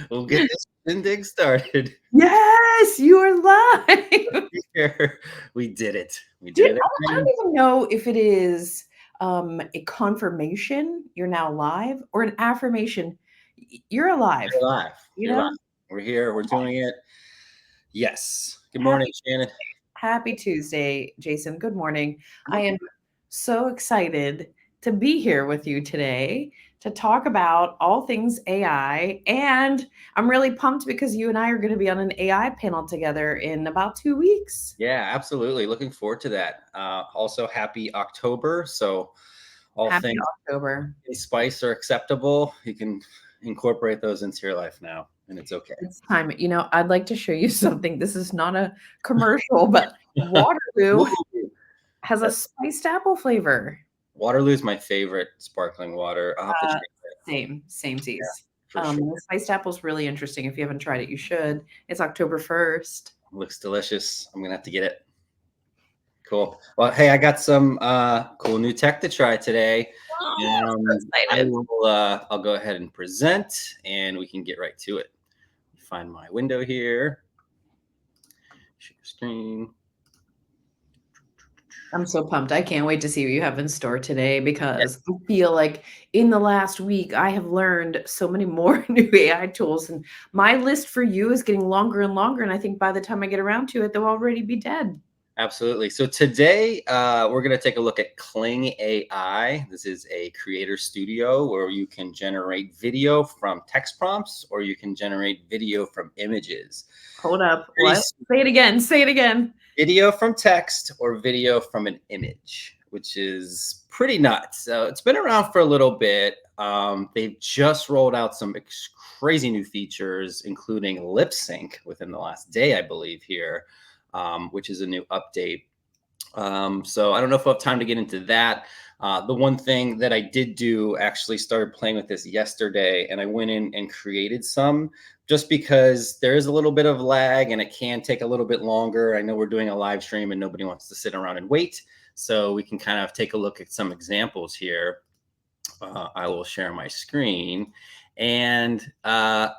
We'll get this shindig started. Yes, you are live. Here. We did it. We Dude, did it I don't again. even know if it is a confirmation you're now live or an affirmation you're alive. You're alive. You You're live. know, We're here. We're doing it. Yes. Good morning, happy Shannon. happy Tuesday, Jason. Good morning. I Morning. am so excited to be here with you today to talk about all things AI. And I'm really pumped because you and I are going to be on an AI panel together in about 2 weeks. Yeah, absolutely. Looking forward to that. Also, happy October. So, all Happy things October. spice are acceptable. You can incorporate those into your life now, and it's okay. It's time. I'd like to show you something. This is not a commercial, but Waterloo Ooh, has a that- spiced apple flavor. Waterloo is my favorite sparkling water. I'll have to try Uh, it. Yeah, Samesies. for sure. The spiced apple's really interesting. If you haven't tried it, you should. It's October 1st. Looks delicious. I'm gonna have to get it. Cool. Well, hey, I got some cool new tech to try today, Oh, I'm so and excited. I'll go ahead and present, and we can get right to it. Find my window here. Share screen. I'm so pumped. I can't wait to see what you have in store today because I feel like in the last week I have learned so many more new AI tools, and my list for you is getting longer and longer. And I think by the time I get around to it, they'll already be dead. Absolutely. So today we're going to take a look at Kling AI. This is a creator studio where you can generate video from text prompts, or you can generate video from images. Hold up. Pretty What? Say it again. Say it again. Video from text or video from an image, which is pretty nuts. So it's been around for a little bit. They've just rolled out some crazy new features, including lip sync within the last day, I believe, here, which is a new update. So I don't know if we'll have time to get into that. The one thing that I did do, actually started playing with this yesterday, and I went in and created some just because there is a little bit of lag and it can take a little bit longer. I know we're doing a live stream and nobody wants to sit around and wait. So we can kind of take a look at some examples here. I will share my screen, and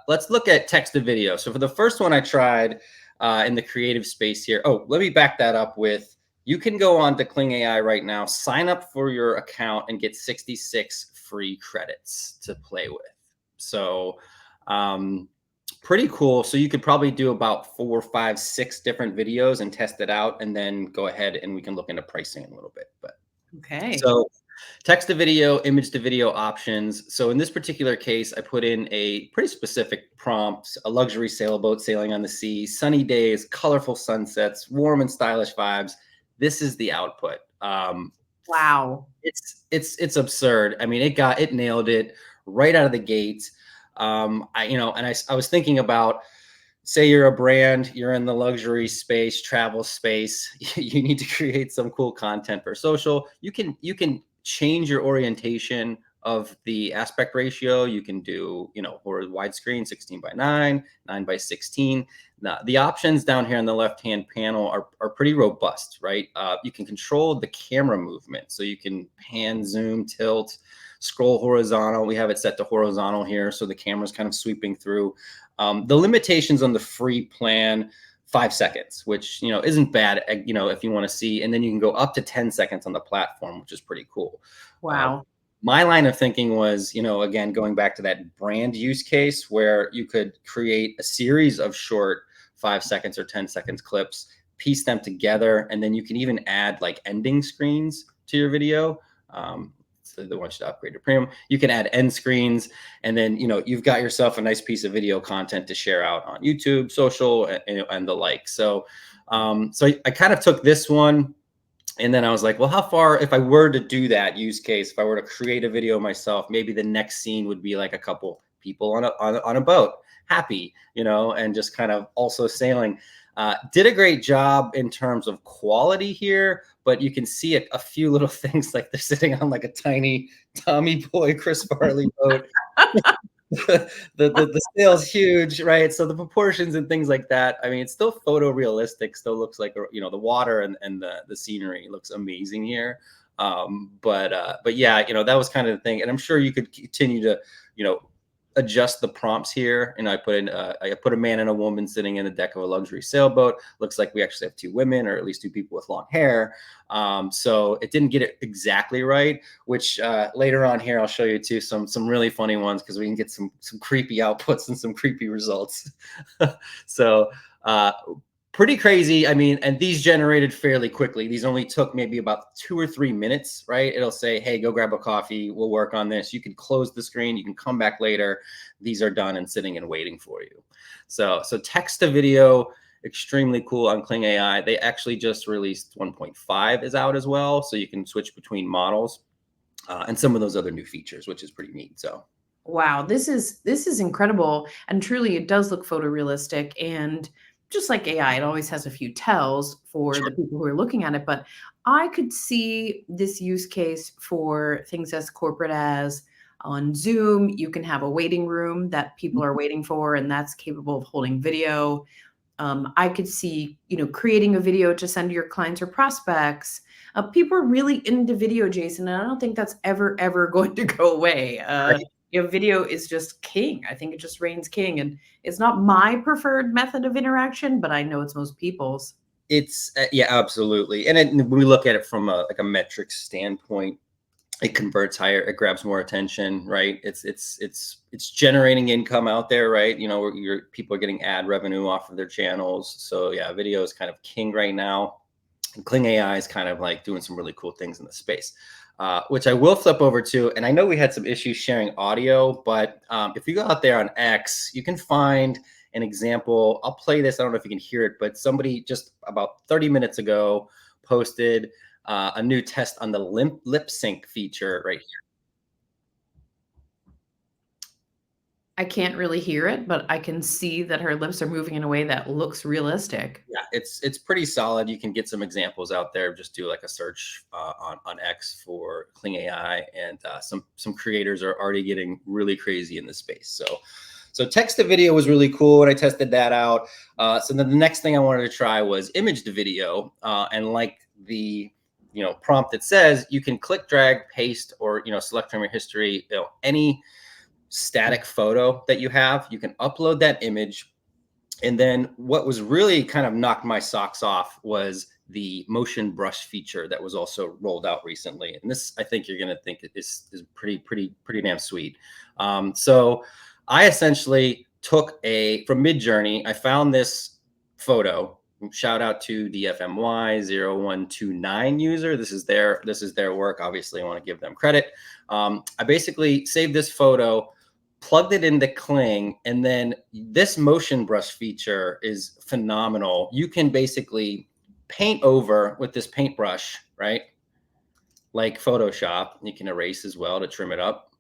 let's look at text to video. So for the first one I tried in the creative space here. Oh, let me back that up with, you can go on to Kling AI right now, sign up for your account, and get 66 free credits to play with. So um, pretty cool. So you could probably do about 4, 5, 6 different videos and test it out, and then go ahead and we can look into pricing a little bit. But Okay. so text to video, image to video options. So in this particular case, I put in a pretty specific prompt: a luxury sailboat sailing on the sea, sunny days, colorful sunsets, warm and stylish vibes. This is the output. Wow. It's absurd. I mean, it nailed it right out of the gate. I was thinking about, say you're a brand, you're in the luxury space, travel space, you need to create some cool content for social. You can change your orientation of the aspect ratio. You can do, or widescreen, 16 by 9, 9 by 16. Now, the options down here on the left hand panel are pretty robust, right? You can control the camera movement, so you can pan, zoom, tilt, scroll horizontal. We have it set to horizontal here, so the camera's kind of sweeping through. The limitations on the free plan, 5 seconds, which isn't bad. If you want to see, and then you can go up to 10 seconds on the platform, which is pretty cool. Uh, Wow. my line of thinking was, again, going back to that brand use case where you could create a series of short 5 seconds or 10 seconds clips, piece them together, and then you can even add like ending screens to your video. So they want you to upgrade to premium. You can add end screens, and then you've got yourself a nice piece of video content to share out on YouTube, social, and the like. So, I kind of took this one, and then I was like, well, how far, if I were to do that use case, if I were to create a video myself, maybe the next scene would be like a couple people on a boat, happy, and just kind of also sailing. Did a great job in terms of quality here, but you can see a few little things, like they're sitting on like a tiny Tommy Boy Chris Farley boat. The scale's huge, right? So the proportions and things like that. I mean, it's still photorealistic. Still looks like, the water and the scenery looks amazing here. But yeah, that was kind of the thing. And I'm sure you could continue to, adjust the prompts here, and I put a man and a woman sitting in the deck of a luxury sailboat. Looks like we actually have two women, or at least two people with long hair. So it didn't get it exactly right, which later on here I'll show you too some really funny ones, because we can get some creepy outputs and some creepy results. So pretty crazy. I mean, and these generated fairly quickly. These only took maybe about 2 or 3 minutes, right? It'll say, hey, go grab a coffee. We'll work on this. You can close the screen. You can come back later. These are done and sitting and waiting for you. So text to video, extremely cool on Kling AI. They actually just released 1.5 is out as well. So you can switch between models and some of those other new features, which is pretty neat. So Wow, this is incredible, and truly it does look photorealistic, and just like AI, it always has a few tells for the sure. people who are looking at it, but I could see this use case for things as corporate as on Zoom, you can have a waiting room that people are waiting for, and that's capable of holding video. I could see, creating a video to send to your clients or prospects. People are really into video, Jason, and I don't think that's ever going to go away. Right. Video is just king. I think it just reigns king, and it's not my preferred method of interaction, but I know it's most people's. It's yeah, absolutely. And when we look at it from like a metrics standpoint, it converts higher, it grabs more attention, right? It's generating income out there, right? Your people are getting ad revenue off of their channels. So yeah, video is kind of king right now. And Kling AI is kind of like doing some really cool things in the space, which I will flip over to. And I know we had some issues sharing audio, but if you go out there on X, you can find an example. I'll play this. I don't know if you can hear it, but somebody just about 30 minutes ago posted a new test on the lip sync feature right here. I can't really hear it, but I can see that her lips are moving in a way that looks realistic. Yeah, it's pretty solid. You can get some examples out there. Just do like a search on X for Kling AI, and some creators are already getting really crazy in this space. So text to video was really cool, and I tested that out. So then the next thing I wanted to try was image to video, and like the prompt that says, you can click, drag, paste, or select from your history, any static photo that you have. You can upload that image. And then what was really kind of knocked my socks off was the motion brush feature that was also rolled out recently. And this, I think you're going to think is pretty damn sweet. So I essentially took from Midjourney. I found this photo. Shout out to the FMY0129 user. This is their work. Obviously, I want to give them credit. I basically saved this photo, plugged it into Kling, and then this motion brush feature is phenomenal. You can basically paint over with this paintbrush, right? Like Photoshop. You can erase as well to trim it up.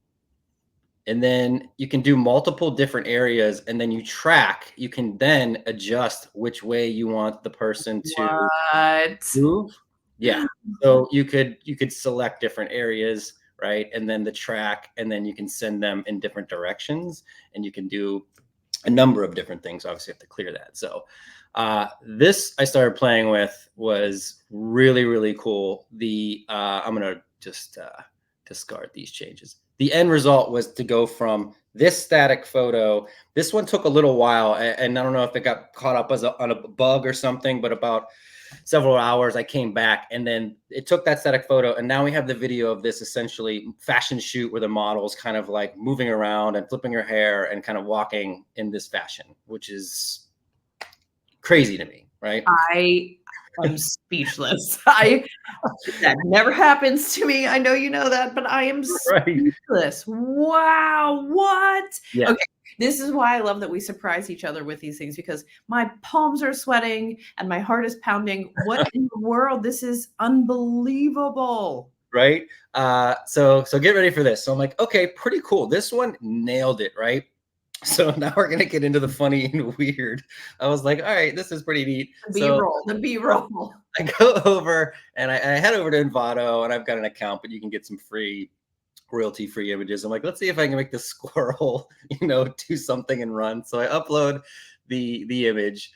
And then you can do multiple different areas, and then you can then adjust which way you want the person to What? move. Yeah. So you could select different areas, right? And then the track, and then you can send them in different directions, and you can do a number of different things. Obviously, you have to clear that. So this I started playing with was really cool. I'm gonna just discard these changes. The end result was to go from this static photo. This one took a little while, and I don't know if it got caught up on a bug or something, but about several hours I came back, and then it took that static photo, and now we have the video of this essentially fashion shoot where the model's kind of like moving around and flipping her hair and kind of walking in this fashion, which is crazy to me, right? I am speechless. That never happens to me. I know you know that, but I am Right. speechless. Wow, what? Yeah. Okay, this is why I love that we surprise each other with these things, because my palms are sweating and my heart is pounding. What in the world? This is unbelievable. Right. So get ready for this. So I'm like, okay, pretty cool. This one nailed it, right? So now we're gonna get into the funny and weird. I was like, all right, this is pretty neat. The So B-roll, the B-roll. I go over and I head over to Envato, and I've got an account, but you can get some free royalty-free images. I'm like, let's see if I can make this squirrel, do something and run. So I upload the image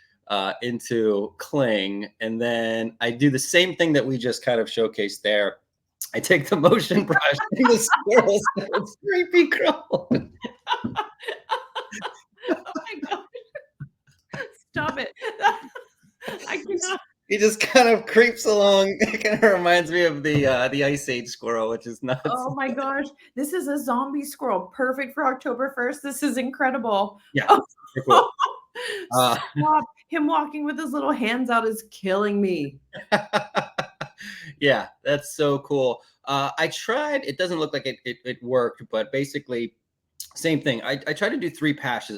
into Kling, and then I do the same thing that we just kind of showcased there. I take the motion brush and the squirrel starts creepy crawling. Stop it. I cannot. He just kind of creeps along. It kind of reminds me of the Ice Age squirrel, which is nuts. Oh my gosh. This is a zombie squirrel. Perfect for October 1st. This is incredible. Yeah, Oh, super cool. Uh, stop. Him walking with his little hands out is killing me. yeah, that's so cool. I tried. It doesn't look like it worked, but basically, same thing. I tried to do three paths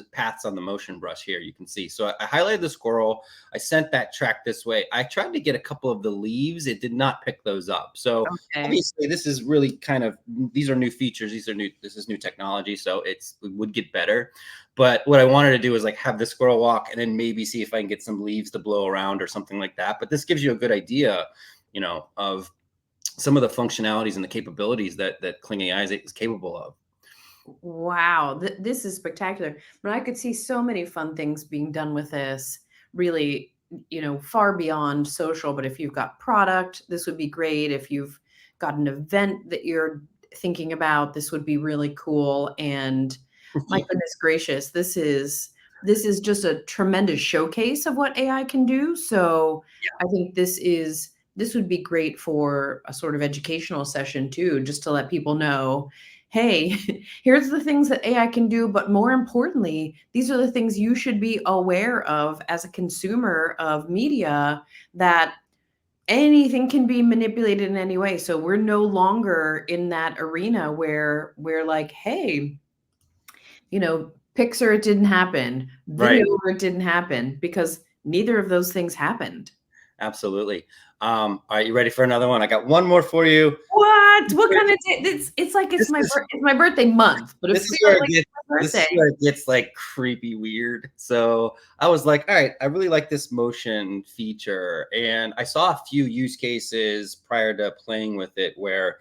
on the motion brush here. You can see. So I highlighted the squirrel. I sent that track this way. I tried to get a couple of the leaves. It did not pick those up. So Okay. obviously, this is really kind of, these are new features. These are new. This is new technology. So it would get better. But what I wanted to do is like have the squirrel walk and then maybe see if I can get some leaves to blow around or something like that. But this gives you a good idea, of some of the functionalities and the capabilities that Kling AI is capable of. Wow, this is spectacular. But I could see so many fun things being done with this, really, far beyond social. But if you've got product, this would be great. If you've got an event that you're thinking about, this would be really cool. And my goodness gracious, this is just a tremendous showcase of what AI can do. So I think this would be great for a sort of educational session too, just to let people know, hey, here's the things that AI can do, but more importantly, these are the things you should be aware of as a consumer of media, that anything can be manipulated in any way. So we're no longer in that arena where we're like, hey, Pixar, it didn't happen. Right. Video, it didn't happen, because neither of those things happened. Absolutely. Are you ready for another one? I got one more for you. What? What kind of day? It's like This is it's my birthday month, but it this is feels where it like gets it's my this is birthday. where it gets like creepy weird. So I was like, all right, I really like this motion feature. And I saw a few use cases prior to playing with it where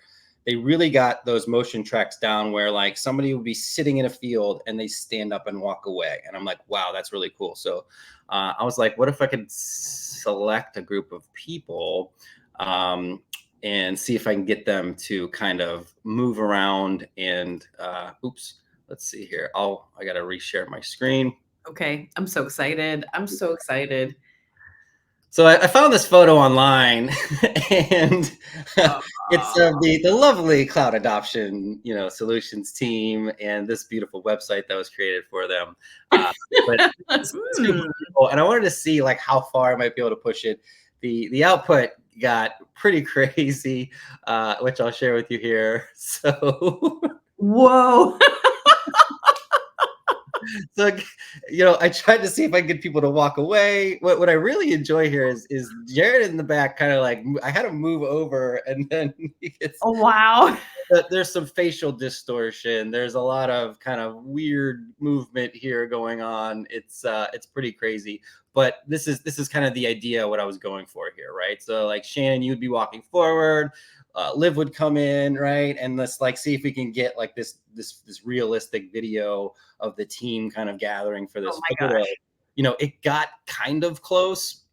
they really got those motion tracks down where like somebody would be sitting in a field and they stand up and walk away. And I'm like, wow, that's really cool. So I was like, what if I could select a group of people and see if I can get them to kind of move around and oops, let's see here. I got to reshare my screen. Okay, I'm so excited. I'm so excited. So I found this photo online, and it's Aw. the lovely cloud adoption solutions team, and this beautiful website that was created for them. But this group of Hmm. people, and I wanted to see like how far I might be able to push it. The output got pretty crazy, which I'll share with you here. So Whoa. so I tried to see if I could get people to walk away. What I really enjoy here is Jared in the back, kind of like I had to move over, and then he gets Oh, wow. there's some facial distortion. There's a lot of kind of weird movement here going on. It's pretty crazy. But this is kind of the idea what I was going for here, right? So like Shannon, you would be walking forward, Liv would come in, right? And let's like see if we can get like this realistic video of the team kind of gathering for Oh this my photo. gosh. It got kind of close,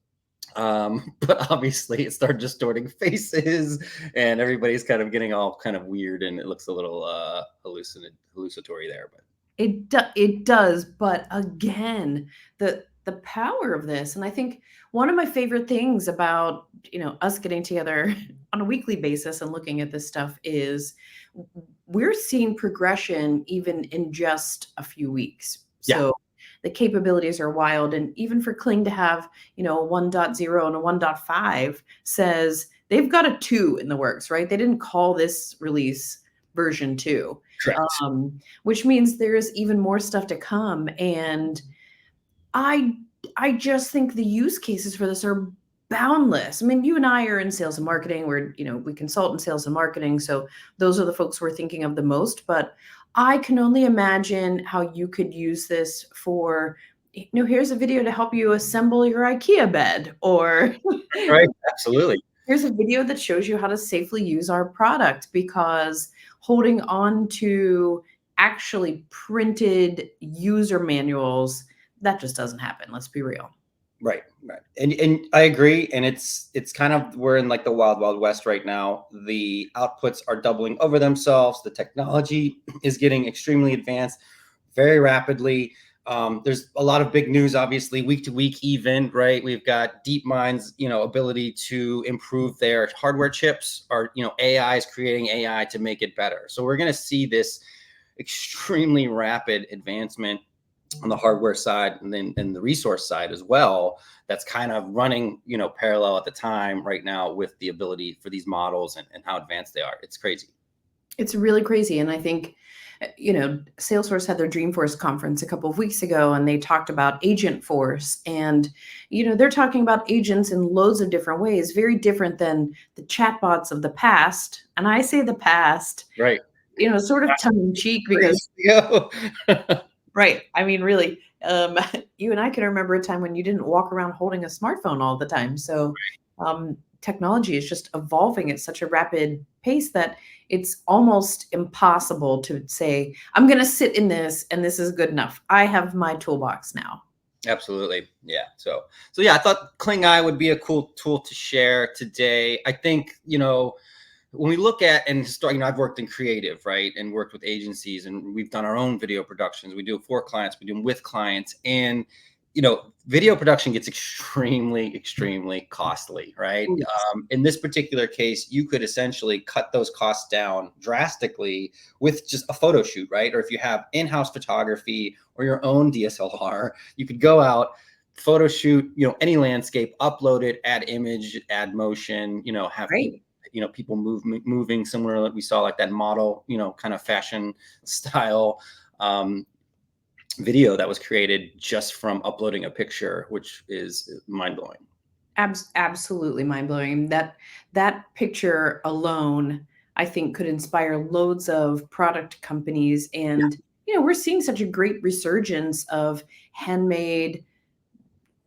but obviously it started distorting faces and everybody's kind of getting all kind of weird and it looks a little hallucinatory there. But It does, but again, the power of this, and I think one of my favorite things about, us getting together on a weekly basis and looking at this stuff is we're seeing progression even in just a few weeks. yeah, So the capabilities are wild, and even for Kling to have, a 1.0 and a 1.5 says they've got a 2 in the works, right? They didn't call this release version 2. correct. Which means there's even more stuff to come. And I I just think the use cases for this are boundless. I mean, you and I are in sales and marketing. We consult in sales and marketing. So those are the folks we're thinking of the most. But I can only imagine how you could use this for, here's a video to help you assemble your IKEA bed, or Right, absolutely. here's a video that shows you how to safely use our product, because holding on to actually printed user manuals, that just doesn't happen. Let's be real. Right, right. And I agree. And it's kind of, we're in like the wild, wild west right now. The outputs are doubling over themselves. The technology is getting extremely advanced very rapidly. There's a lot of big news, obviously, week to week, even, right? We've got DeepMind's, ability to improve their hardware chips. Or, AI is creating AI to make it better. So we're going to see this extremely rapid advancement on the hardware side, and then and the resource side as well. That's kind of running, parallel at the time right now with the ability for these models, and how advanced they are. It's crazy. It's really crazy, and I think, Salesforce had their Dreamforce conference a couple of weeks ago, and they talked about Agent Force, and, they're talking about agents in loads of different ways, very different than the chatbots of the past, and I say the past, Right. sort of tongue in cheek because Yeah. right, I mean, really, you and I can remember a time when you didn't walk around holding a smartphone all the time, so, technology is just evolving at such a rapid pace that it's almost impossible to say, "I'm gonna sit in this, and this is good enough. I have my toolbox now." Absolutely. Yeah. So yeah, I thought Kling AI would be a cool tool to share today. I think, when we look at and start, I've worked in creative, right, and worked with agencies, and we've done our own video productions. We do it for clients, we do them with clients, and video production gets extremely, extremely costly, right? Oh, yes. In this particular case, you could essentially cut those costs down drastically with just a photo shoot, right? Or if you have in-house photography or your own DSLR, you could go out, photo shoot, any landscape, upload it, add image, add motion, have Right. people moving somewhere that we saw, like that model, kind of fashion style video that was created just from uploading a picture, which is mind blowing. Absolutely mind-blowing. That picture alone, I think, could inspire loads of product companies, Yeah. and, we're seeing such a great resurgence of handmade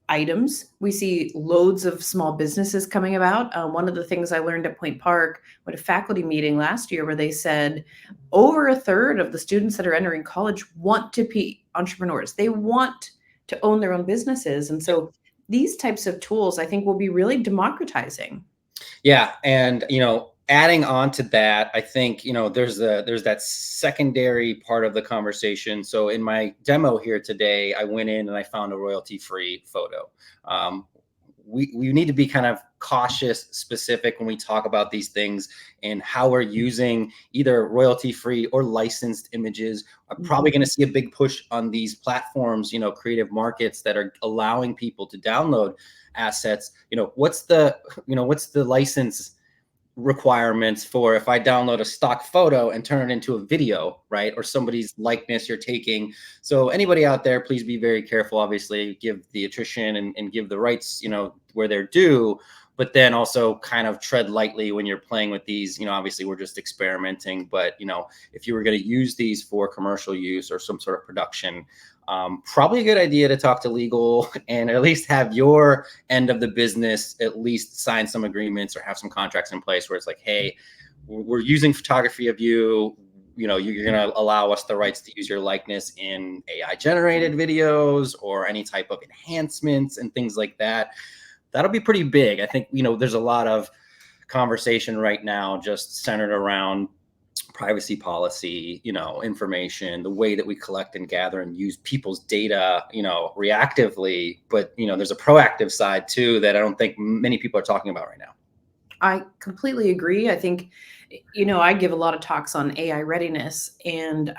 items. We see loads of small businesses coming about. One of the things I learned at Point Park at a faculty meeting last year, where they said over a third of the students that are entering college want to be entrepreneurs. They want to own their own businesses. And so these types of tools, I think, will be really democratizing. Yeah, and adding on to that, I think there's that secondary part of the conversation. So in my demo here today, I went in and I found a royalty-free photo. Um, we need to be kind of cautious, specific when we talk about these things and how we're using either royalty-free or licensed images. I'm probably going to see a big push on these platforms, creative markets that are allowing people to download assets. What's the license requirements for if I download a stock photo and turn it into a video, right? Or somebody's likeness you're taking. So anybody out there, please be very careful. Obviously, give the attrition and give the rights, where they're due, but then also kind of tread lightly when you're playing with these. Obviously we're just experimenting, but if you were going to use these for commercial use or some sort of production, probably a good idea to talk to legal and at least have your end of the business at least sign some agreements or have some contracts in place where it's like, hey, we're using photography of you. You're going to allow us the rights to use your likeness in AI generated videos or any type of enhancements and things like that. That'll be pretty big. I think, there's a lot of conversation right now just centered around privacy policy, information, the way that we collect and gather and use people's data, reactively. But, there's a proactive side too that I don't think many people are talking about right now. I completely agree. I think, I give a lot of talks on AI readiness, and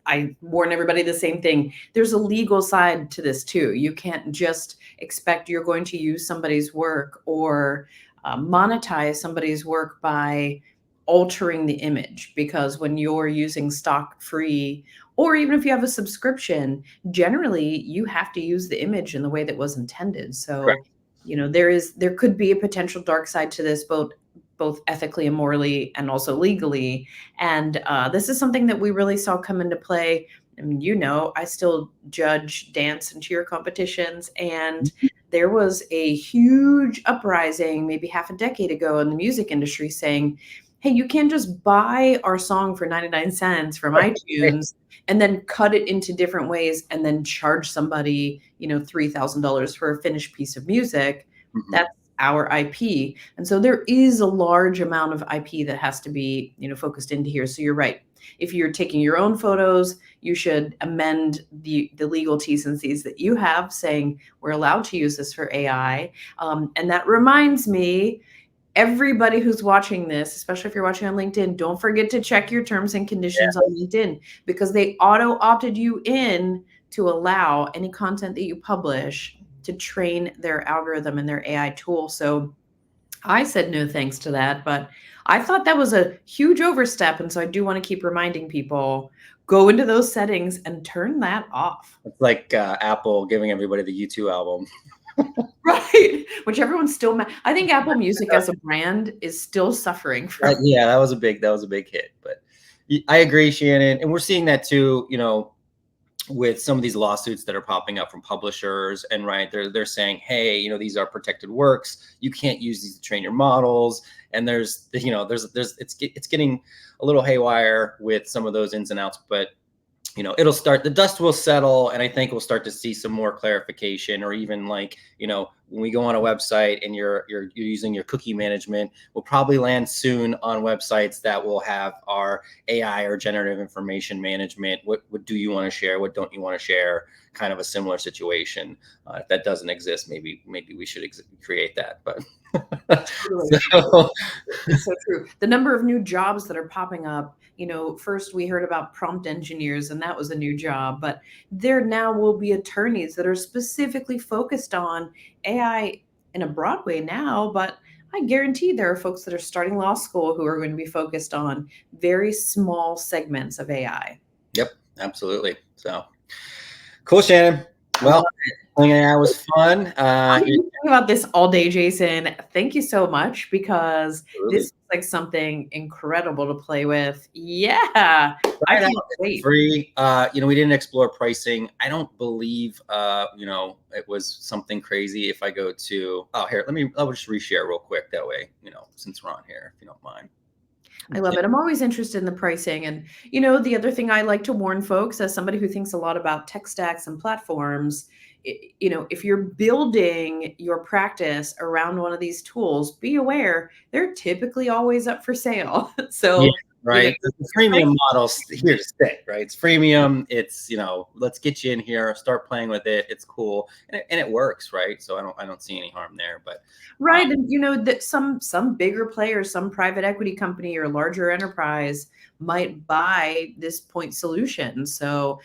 I warn everybody the same thing. There's a legal side to this too. You can't just expect you're going to use somebody's work or monetize somebody's work by altering the image, because when you're using stock free, or even if you have a subscription, generally you have to use the image in the way that was intended. Correct. So, there could be a potential dark side to this, both ethically and morally, and also legally. And this is something that we really saw come into play. I mean, I still judge dance and cheer competitions, and there was a huge uprising maybe half a decade ago in the music industry saying, hey, you can't just buy our song for 99 cents from iTunes and then cut it into different ways and then charge somebody, $3,000 for a finished piece of music. Mhm. That's our IP. And so there is a large amount of IP that has to be, focused into here. So you're right. If you're taking your own photos, you should amend the legal T's and C's that you have saying we're allowed to use this for AI. And that reminds me, everybody who's watching this, especially if you're watching on LinkedIn, don't forget to check your terms and conditions on LinkedIn, because they auto opted you in to allow any content that you publish to train their algorithm and their AI tool. So I said no thanks to that, but I thought that was a huge overstep. And so I do want to keep reminding people, go into those settings and turn that off. It's like Apple giving everybody the U2 album. Right. Which everyone's still mad. I think Apple Music as a brand is still suffering from. Yeah, that was a big hit. But I agree, Shannon, and we're seeing that too. With some of these lawsuits that are popping up from publishers, and right, they're saying, hey, these are protected works. You can't use these to train your models. And there's it's getting a little haywire with some of those ins and outs, but it'll start, the dust will settle, and I think we'll start to see some more clarification, or even like, when we go on a website and you're using your cookie management, we'll probably land soon on websites that will have our AI or generative information management. What do you want to share? What don't you want to share? Kind of a similar situation. If that doesn't exist, maybe we should create that. But so, It's so true. The number of new jobs that are popping up, first we heard about prompt engineers, and that was a new job, but there now will be attorneys that are specifically focused on AI in a broad way now, but I guarantee there are folks that are starting law school who are going to be focused on very small segments of AI. Yep, absolutely. So cool, Shannon. Well, Kling AI was fun. I've been thinking about this all day, Jason. Thank you so much, because this is like something incredible to play with. Yeah, I can't wait. Free. We didn't explore pricing. I don't believe, it was something crazy. If I go to, here, I'll just reshare real quick. That way, since we're on here, if you don't mind. I love it. I'm always interested in the pricing. And, the other thing I like to warn folks, as somebody who thinks a lot about tech stacks and platforms, if you're building your practice around one of these tools, be aware they're typically always up for sale. So, yeah, right. The freemium model's here to stay, right? It's freemium. It's, let's get you in here, start playing with it. It's cool. And it works, right? So I don't see any harm there, but. Right. And that some bigger players, some private equity company or larger enterprise might buy this point solution. So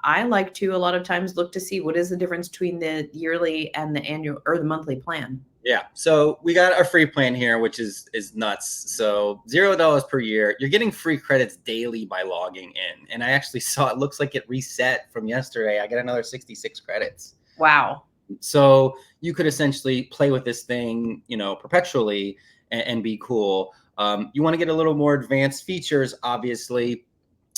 I like to a lot of times look to see what is the difference between the yearly and the annual or the monthly plan. Yeah. So we got our free plan here, which is nuts. So $0 per year. You're getting free credits daily by logging in. And I actually saw, it looks like it reset from yesterday. I got another 66 credits. Wow. So you could essentially play with this thing, perpetually and be cool. You want to get a little more advanced features, obviously,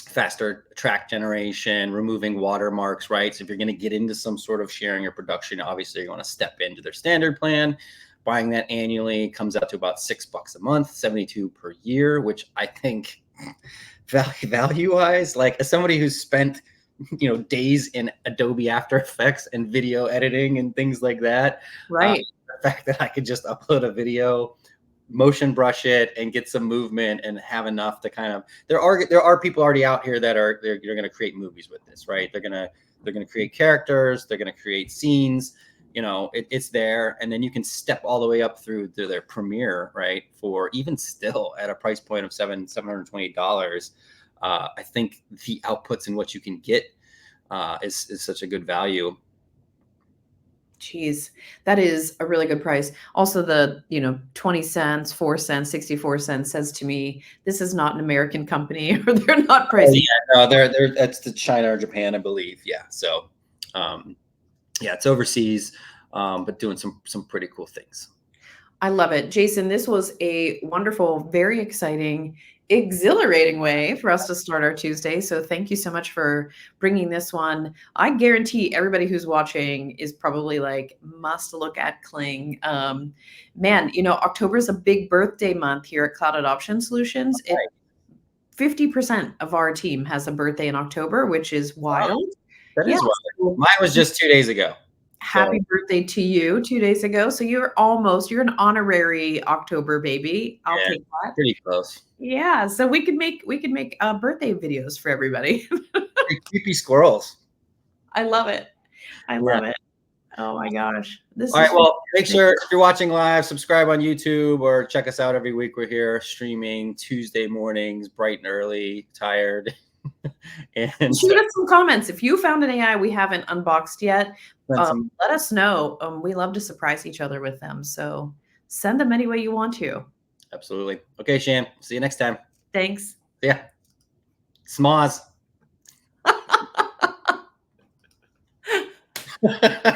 faster track generation, removing watermarks, right? So if you're going to get into some sort of sharing or production, obviously you want to step into their standard plan. Buying that annually comes out to about $6 a month, 72 per year, which I think value wise, like as somebody who's spent days in Adobe After Effects and video editing and things like that. Right. The fact that I could just upload a video, motion brush it, and get some movement and have enough to kind of, there are people already out here that they're going to create movies with this, right? They're going to create characters, they're going to create scenes, it's there. And then you can step all the way up through to their Premiere, right? For even still at a price point of $728. I think the outputs and what you can get is such a good value. Geez, that is a really good price. Also, the 20 cents, 4 cents, 64 cents says to me, this is not an American company, or they're not pricing. Yeah, no, that's the China or Japan, I believe. Yeah. So, it's overseas, but doing some pretty cool things. I love it. Jason, this was a wonderful, very exciting, exhilarating way for us to start our Tuesday. So thank you so much for bringing this one. I guarantee everybody who's watching is probably like, must look at Kling. Man, October is a big birthday month here at Cloud Adoption Solutions. 50% of our team has a birthday in October, which is wild. That is wild. Mine was just 2 days ago. Happy So birthday to you 2 days ago. So you're an honorary October baby. I'll yeah, take that. pretty close. Yeah, so we could make, birthday videos for everybody. Hey, creepy squirrels. I love it. I Yeah. love it. Oh my gosh. This All right. is Well, make fantastic. sure if you're watching live, subscribe on YouTube or check us out every week. We're here streaming Tuesday mornings, bright and early, tired. And Shoot us some comments. If you found an AI we haven't unboxed yet, send some. let us know. We love to surprise each other with them. So send them any way you want to. Absolutely. Okay, Shan. See you next time. Thanks. Yeah. Smoz.